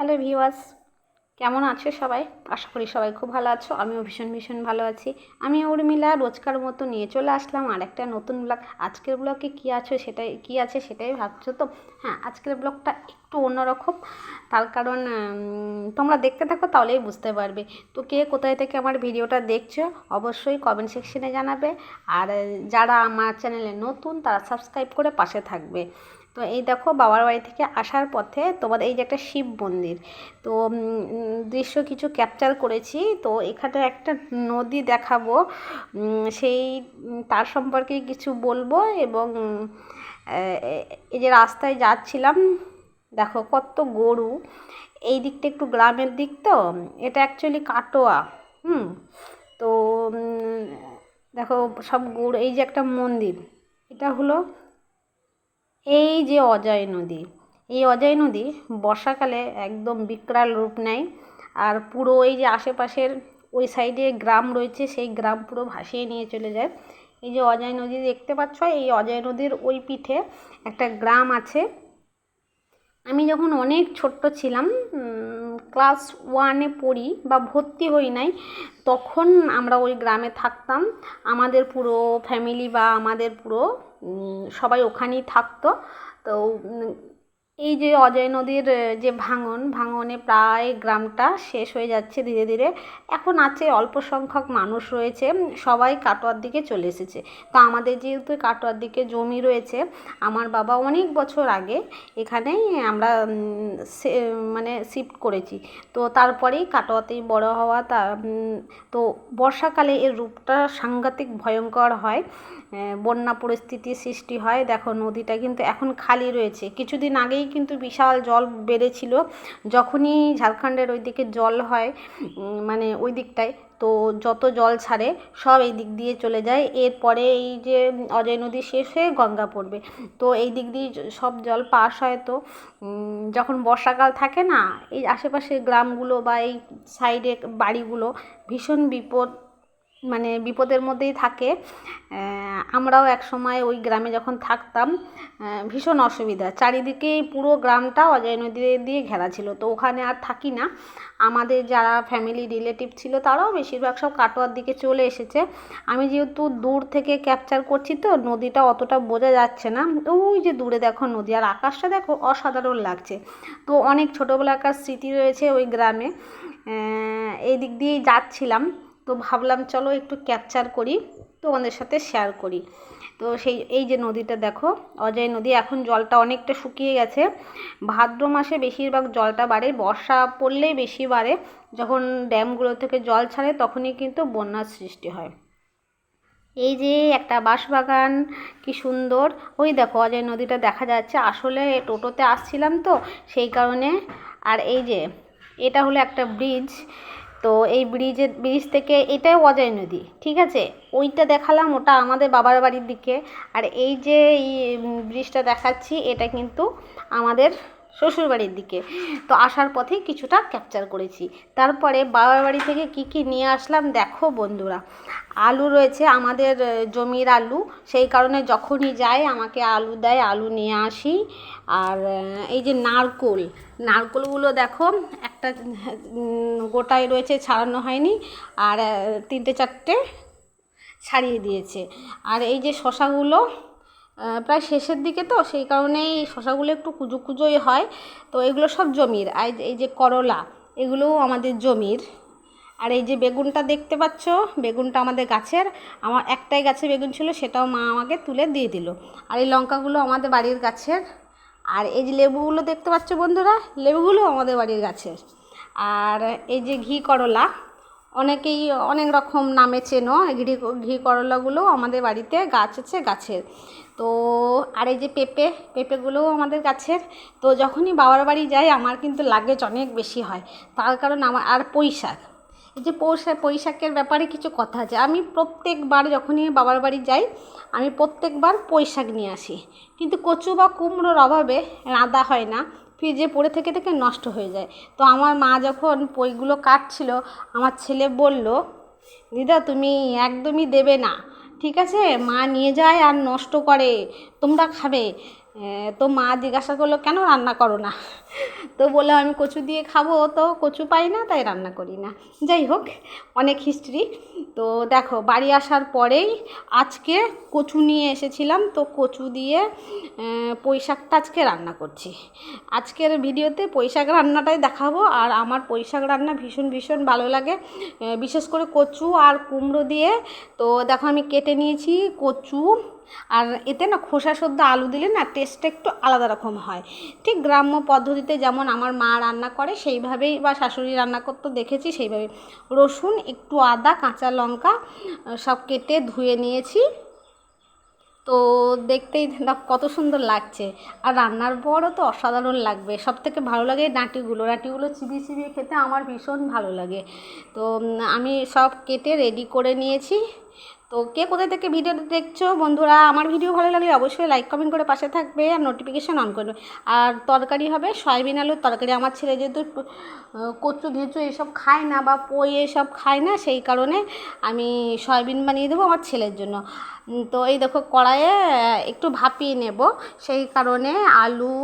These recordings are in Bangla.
হ্যালো ভিউয়ার্স, কেমন আছো সবাই? আশা করি সবাই খুব ভালো আছো। আমিও ভীষণ ভালো আছি। আমি উর্মিলা রোজকার মতো নিয়ে চলে আসলাম আর একটা নতুন ব্লগ। আজকের ব্লগে কী আছে সেটাই ভাবছো তো? হ্যাঁ, আজকের ব্লগটা একটু অন্যরকম। তার কারণ তোমরা দেখতে থাকো, তাহলেই বুঝতে পারবে। তো কে কোথায় থেকে আমার ভিডিওটা দেখছো অবশ্যই কমেন্ট সেকশনে জানাবে। আর যারা আমার চ্যানেলে নতুন তারা সাবস্ক্রাইব করে পাশে থাকবে। তো এই দেখো, বাবার বাড়ি থেকে আসার পথে তোমাদের এই যে একটা শিব মন্দির, তো দৃশ্য কিছু ক্যাপচার করেছি। তো এখানে একটা নদী দেখাবো, সেই তার সম্পর্কে কিছু বলবো। এবং এই যে রাস্তায় যাচ্ছিলাম, দেখো কত গরু। এই দিকটা একটু গ্রামের দিক, তো এটা অ্যাকচুয়ালি কাটোয়া। তো দেখো সব গরু। এই যে একটা মন্দির, এটা হলো এই যে অজয় নদী। এই অজয় নদী বর্ষাকালে একদম বিকরাল রূপ নেয়। আর পুরো এই যে আশেপাশের ওই সাইডে গ্রাম রয়েছে, সেই গ্রাম পুরো ভাসিয়ে নিয়ে চলে যায়। এই যে অজয় নদী দেখতে পাচ্ছ, এই অজয় নদীর ওই পিঠে একটা গ্রাম আছে। আমি যখন অনেক ছোট্ট ছিলাম, ক্লাস 1-এ পড়ি বা ভর্তি হই নাই, তখন আমরা ওই গ্রামে থাকতাম। আমাদের পুরো ফ্যামিলি বা আমাদের পুরো সবাই ওখানেই থাকতো। তো এই যে অজয় নদীর যে ভাঙনে প্রায় গ্রামটা শেষ হয়ে যাচ্ছে ধীরে ধীরে। এখন আছে অল্প সংখ্যক মানুষ রয়েছে, সবাই কাটোয়ার দিকে চলে এসেছে। তো আমাদের যেহেতু কাটোয়ার দিকে জমি রয়েছে, আমার বাবা অনেক বছর আগে এখানেই আমরা মানে শিফট করেছি। তো তারপরেই কাটোয়াতেই বড় হওয়া। তো বর্ষাকালে এর রূপটা সাংঘাতিক ভয়ঙ্কর হয়, বন্যা পরিস্থিতির সৃষ্টি হয়। দেখো নদীটা কিন্তু এখন খালি রয়েছে। কিছুদিন আগেই কিন্তু বিশাল জল বেড়েছিল। যখনই ঝাড়খণ্ডের ওই দিকে জল হয়, মানে ওই দিকটায়, তো যত জল ছাড়ে সব এই দিক দিয়ে চলে যায়। এরপরে এই যে অজয় নদী শেষ হয়ে গঙ্গা পড়বে, তো এই দিক দিয়ে সব জল পাস হয়। তো যখন বর্ষাকাল থাকে না, এই আশেপাশের গ্রামগুলো বা এই সাইডে বাড়িগুলো ভীষণ বিপদের মধ্যেই থাকে। আমরাও এক সময় ওই গ্রামে যখন থাকতাম, ভীষণ অসুবিধা। চারিদিকেই পুরো গ্রামটা অজয় নদী দিয়ে ঘেরা ছিল। তো ওখানে আর থাকি না। আমাদের যারা ফ্যামিলি রিলেটিভ ছিল তারাও বেশিরভাগ সব কাটোয়ার দিকে চলে এসেছে। আমি যেহেতু দূর থেকে ক্যাপচার করছি, তো নদীটা অতটা বোঝা যাচ্ছে না। ওই যে দূরে দেখো নদী, আর আকাশটা দেখো অসাধারণ লাগছে। তো অনেক ছোটোবেলাকার স্মৃতি রয়েছে ওই গ্রামে। এই দিক দিয়েই যাচ্ছিলাম, তো ভাবলাম চলো একটু ক্যাপচার করি, তোমাদের সাথে শেয়ার করি। তো এই যে নদীটা দেখো, অজয় নদী। এখন জলটা অনেকটা শুকিয়ে গেছে। ভাদ্র মাসে বেশিরভাগ জলটা বাড়ে, বর্ষা পড়লেই বেশি বাড়ে। যখন ড্যামগুলো থেকে জল ছাড়ে তখনই কিন্তু বন্যার সৃষ্টি হয়। এই যে একটা বাঁশবাগান, কি সুন্দর। ওই দেখো অজয় নদীটা দেখা যাচ্ছে। আসলে টোটোতে আসছিলাম তো সেই কারণে। আর এই যে এটা হলো একটা ব্রিজ। তো এই ব্রিজ থেকে এটাও অজয় নদী, ঠিক আছে। ওইটা দেখালাম, ওটা আমাদের বাবার বাড়ির দিকে। আর এই যে এই ব্রিজটা দেখাচ্ছি, এটা কিন্তু আমাদের শ্বশুরবাড়ির দিকে। তো আসার পথেই কিছুটা ক্যাপচার করেছি। তারপরে বাবার বাড়ি থেকে কি নিয়ে আসলাম দেখো বন্ধুরা। আলু রয়েছে, আমাদের জমির আলু। সেই কারণে যখনই যাই আমাকে আলু দেয়, আলু নিয়ে আসি। আর এই যে নারকোলগুলো দেখো, একটা গোটায় রয়েছে, ছাড়ানো হয়নি। আর 3-4টে ছাড়িয়ে দিয়েছে। আর এই যে শশাগুলো প্রায় শেষের দিকে, তো সেই কারণেই শশাগুলো একটু কুচোই হয়। তো এগুলো সব জমির। আর এই যে করলা, এগুলোও আমাদের জমির। আর এই যে বেগুনটা দেখতে পাচ্ছ, বেগুনটা আমাদের গাছের। আমার একটাই গাছে বেগুন ছিল, সেটাও মা আমাকে তুলে দিয়ে দিল। আর এই লঙ্কাগুলো আমাদের বাড়ির গাছের। আর এই যে লেবুগুলো দেখতে পাচ্ছ বন্ধুরা, লেবুগুলো আমাদের বাড়ির গাছের। আর এই যে ঘি করলা, অনেকেই অনেক রকম নামে চেনো। ঘি করলাগুলো আমাদের বাড়িতে গাছ আছে, গাছের। তো আর এই যে পেঁপেগুলোও আমাদের গাছের। তো যখনই বাবার বাড়ি যাই আমার কিন্তু লাগেজ অনেক বেশি হয়। তার কারণ আর পুঁই শাক। এই যে পুঁই শাকের ব্যাপারে কিছু কথা আছে। আমি প্রত্যেকবার যখনই বাবার বাড়ি যাই, আমি প্রত্যেকবার পুঁই শাক নিয়ে আসি। কিন্তু কচু বা কুমড়োর অভাবে রাঁধা হয় না, ফ্রিজে পড়ে থেকে নষ্ট হয়ে যায়। তো আমার মা যখন পুঁইগুলো কাটছিল, আমার ছেলে বলল, দিদা তুমি একদমই দেবে না, ঠিক আছে, মা নিয়ে যায় আর নষ্ট করে, তোমরা খাবে। তো মা জিজ্ঞাসা করলো কেন রান্না করো না, তো বললাম আমি কচু দিয়ে খাবো, তো কচু পাই না তাই রান্না করি না। যাই হোক, অনেক হিস্ট্রি। তো দেখো বাড়ি আসার পরেই আজকে কচু নিয়ে এসেছিলাম, তো কচু দিয়ে পুঁই শাকটা আজকে রান্না করছি। আজকের ভিডিওতে পুঁই শাক রান্নাটাই দেখাবো। আর আমার পুঁই শাক রান্না ভীষণ ভীষণ ভালো লাগে, বিশেষ করে কচু আর কুমড়ো দিয়ে। তো দেখো আমি কেটে নিয়েছি কচু, আর এতে না খোসা সদ্য আলু দিলে না টেস্টটা একটু আলাদা রকম হয়, ঠিক গ্রাম্য পদ্ধতিতে যেমন আমার মা রান্না করে সেইভাবেই, বা শাশুড়ি রান্না করতে দেখেছি সেইভাবেই। রসুন, একটু আদা, কাঁচা লঙ্কা সব কেটে ধুয়ে নিয়েছি। তো দেখতেই কত সুন্দর লাগছে, আর রান্নার পরও তো অসাধারণ লাগবে। সব থেকে ভালো লাগে ডাঁটিগুলো চিবিয়ে চিবিয়ে খেতে আমার ভীষণ ভালো লাগে। তো আমি সব কেটে রেডি করে নিয়েছি। তো কে কোথায় থেকে ভিডিওটা দেখছো বন্ধুরা, আমার ভিডিও ভালো লাগলে অবশ্যই লাইক কমেন্ট করে পাশে থাকবে আর নোটিফিকেশান অন করবে। আর তরকারি হবে সয়াবিন আলুর তরকারি। আমার ছেলে যেহেতু কচু ঘেঁচু এসব খায় না, বা পই এসব খায় না, সেই কারণে আমি সয়াবিন বানিয়ে দেবো আমার ছেলের জন্য। তো এই দেখো কড়াইয়ে একটু ভাপিয়ে নেব, সেই কারণে আলু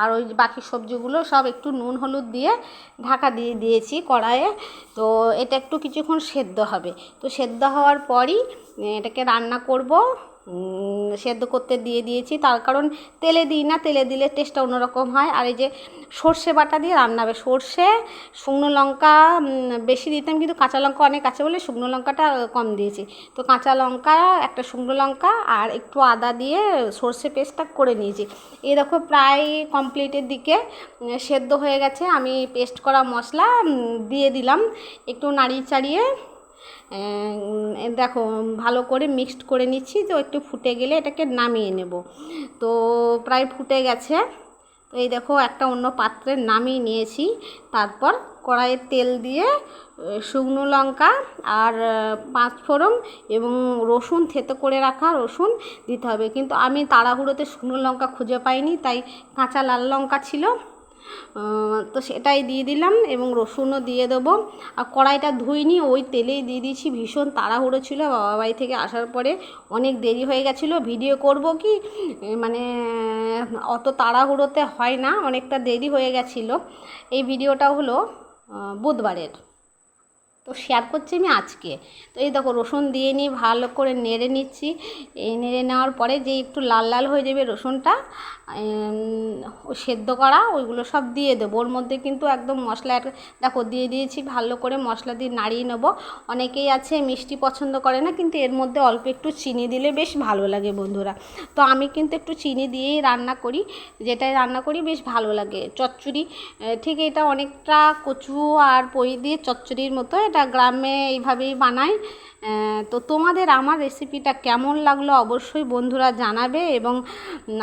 আর ওই বাকি সবজিগুলো সব একটু নুন হলুদ দিয়ে ঢাকা দিয়ে দিয়েছি কড়াইয়ে। তো এটা একটু কিছুক্ষণ সেদ্ধ হবে। তো সেদ্ধ হওয়ার পরই এটাকে রান্না করব। সেদ্ধ করতে দিয়ে দিয়েছি, তার কারণ তেলে দিই না, তেলে দিলে টেস্টটা অন্যরকম হয়। আর এই যে সর্ষে বাটা দিয়ে রান্না হবে, সর্ষে, শুকনো লঙ্কা বেশি দিতাম, কিন্তু কাঁচা লঙ্কা অনেক আছে বলে শুকনো লঙ্কাটা কম দিয়েছি। তো কাঁচা লঙ্কা, একটা শুকনো লঙ্কা আর একটু আদা দিয়ে সর্ষে পেস্টটা করে নিয়েছি। এই দেখো প্রায় কমপ্লিটের দিকে, সেদ্ধ হয়ে গেছে। আমি পেস্ট করা মশলা দিয়ে দিলাম, একটু নাড়িয়ে চাড়িয়ে দেখো ভালো করে মিক্সড করে নিচ্ছি। তো একটু ফুটে গেলে এটাকে নামিয়ে নেব। তো প্রায় ফুটে গেছে। তো এই দেখো একটা অন্য পাত্রে নামিয়ে নিয়েছি। তারপর কড়াইয়ে তেল দিয়ে শুকনো লঙ্কা আর পাঁচফোড়ন এবং রসুন, থেতো করে রাখা রসুন দিতে হবে। কিন্তু আমি তাড়াহুড়োতে শুকনো লঙ্কা খুঁজে পাইনি, তাই কাঁচা লাল লঙ্কা ছিল, তো সেটাই দিয়ে দিলাম এবং রসুনও দিয়ে দেবো। আর কড়াইটা ধুইনি, ওই তেলেই দিয়ে দিয়েছি। ভীষণ তাড়াহুড়ো ছিল, বাবা বাড়ি থেকে আসার পরে অনেক দেরি হয়ে গেছিলো। ভিডিও করব কি মানে অত তাড়াহুড়োতে হয় না, অনেকটা দেরি হয়ে গেছিলো। এই ভিডিওটা হলো বুধবারের, তো শেয়ার করছি আমি আজকে। তো এই দেখো রসুন দিয়ে নিয়ে ভালো করে নেড়ে নিচ্ছি। এই নেড়ে নেওয়ার পরে যে একটু লাল লাল হয়ে যাবে রসুনটা, ওই সেদ্ধ করা ওইগুলো সব দিয়ে দেবো ওর মধ্যে। কিন্তু একদম মশলা দেখো দিয়ে দিয়েছি, ভালো করে মশলা দিয়ে নাড়িয়ে নেবো। অনেকেই আছে মিষ্টি পছন্দ করে না, কিন্তু এর মধ্যে অল্প একটু চিনি দিলে বেশ ভালো লাগে বন্ধুরা। তো আমি কিন্তু একটু চিনি দিয়েই রান্না করি, যেটাই রান্না করি বেশ ভালো লাগে। চচ্চড়ি ঠিক এটা অনেকটা কচু আর পই দিয়ে চচ্চড়ির মতো, এটা গ্রামে এইভাবেই বানাই। তো তোমাদের আমার রেসিপিটা কেমন লাগলো অবশ্যই বন্ধুরা জানাবে, এবং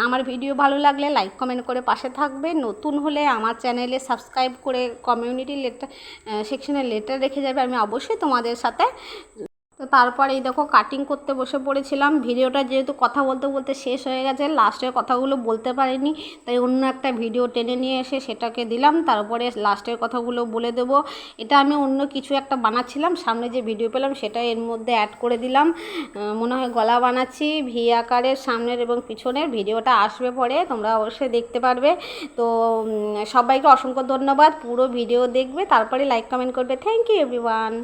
আমার ভিডিও ভালো লাগলে লাইক কমেন্ট করে পাশে থাকবে। নতুন হলে আমার চ্যানেলে সাবস্ক্রাইব করে কমিউনিটি লেটার সেকশনে লেটার রেখে যাবে, আমি অবশ্যই তোমাদের সাথে। তো তারপরে এই দেখো কাটিং করতে বসে পড়েছিলাম। ভিডিওটা যেহেতু কথা বলতে বলতে শেষ হয়ে গেছে, লাস্টের কথাগুলো বলতে পারিনি, তাই অন্য একটা ভিডিও টেনে নিয়ে এসে সেটাকে দিলাম। তারপরে লাস্টের কথাগুলো বলে দেবো। এটা আমি অন্য কিছু একটা বানাচ্ছিলাম, সামনে যে ভিডিও পেলাম সেটা এর মধ্যে অ্যাড করে দিলাম। মনে হয় গলা বানাচ্ছি ভি আকারের, সামনের এবং পিছনের। ভিডিওটা আসবে পরে, তোমরা অবশ্যই দেখতে পারবে। তো সবাইকে অসংখ্য ধন্যবাদ, পুরো ভিডিও দেখবে, তারপরে লাইক কমেন্ট করবে। Thank you everyone.